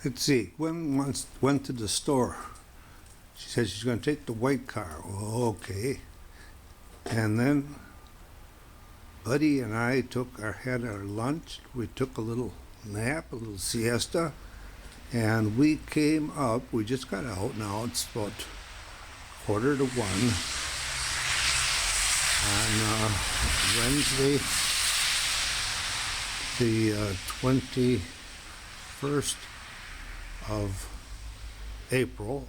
Let's see, Gwen went to the store. She said she's going to take the white car. Well, okay. And then Buddy and I had our lunch. We took a little nap, a little siesta, and we came up. We just got out now. It's about 1:45 on Wednesday, the 21st of April.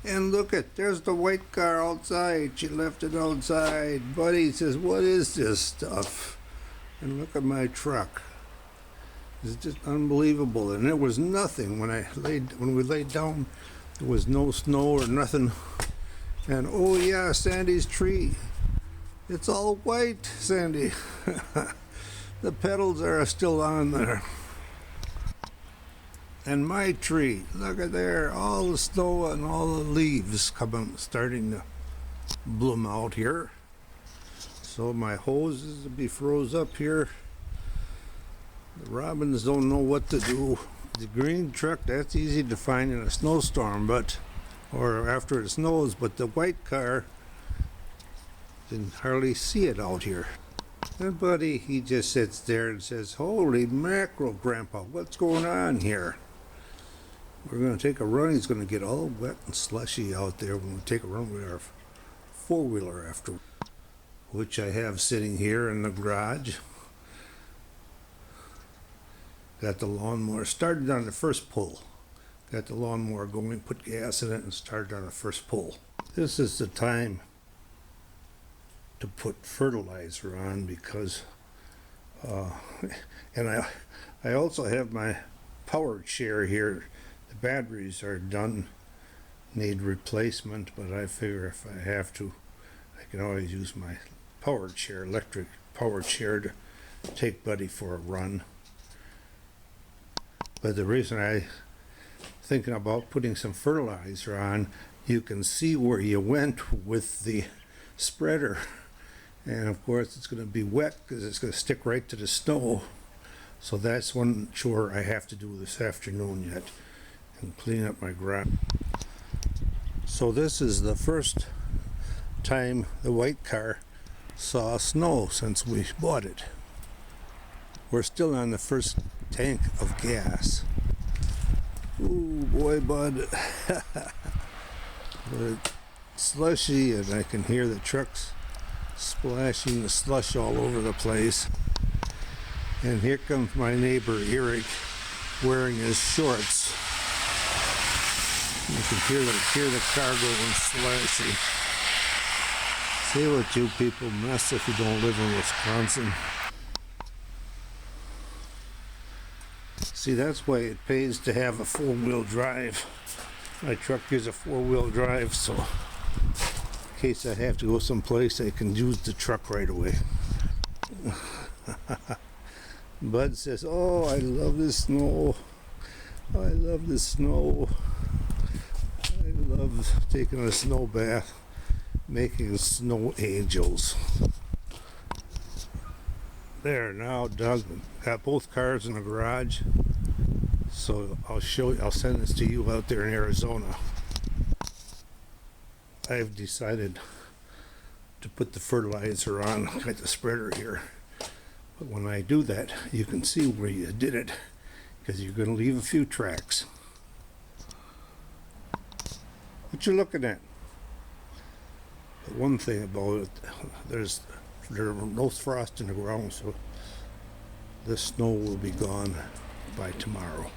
And look there's the white car outside. She left it outside. Buddy says, what is this stuff? And look at my truck. It's just unbelievable. And there was nothing when we laid down. There was no snow or nothing. And oh yeah, Sandy's tree. It's all white, Sandy. The petals are still on there. And my tree, look at there, all the snow and all the leaves starting to bloom out here. So my hoses will be froze up here. The robins don't know what to do. The green truck, that's easy to find in a snowstorm, or after it snows, but the white car, didn't hardly see it out here. And Buddy, he just sits there and says, holy mackerel, Grandpa, what's going on here? We're going to take a run. He's going to get all wet and slushy out there when we take a run with our four-wheeler after, which I have sitting here in the garage. Got the lawnmower started on the first pull. Got the lawnmower going, put gas in it, and started on the first pull. This is the time to put fertilizer on because, and I also have my power chair here. The batteries are done, need replacement, but I figure if I have to, I can always use my power chair, electric power chair, to take Buddy for a run. But the reason I'm thinking about putting some fertilizer on, you can see where you went with the spreader. And of course it's going to be wet because it's going to stick right to the snow. So that's one chore I have to do this afternoon yet, and clean up my garage. So this is the first time the white car saw snow since we bought it. We're still on the first tank of gas. Ooh boy, Bud. But slushy, and I can hear the trucks splashing the slush all over the place. And here comes my neighbor Eric wearing his shorts. You can hear the car going slashy. See what you people mess if you don't live in Wisconsin. See, that's why it pays to have a four-wheel drive. My truck is a four-wheel drive, so in case I have to go someplace, I can use the truck right away. Bud says, oh, I love the snow. I love the snow. I love taking a snow bath, making snow angels. There, now Doug got both cars in the garage. So I'll send this to you out there in Arizona. I've decided to put the fertilizer on, got the spreader here. But when I do that, you can see where you did it, because you're going to leave a few tracks. What you looking at? But one thing about it, there's no frost in the ground, so this snow will be gone by tomorrow.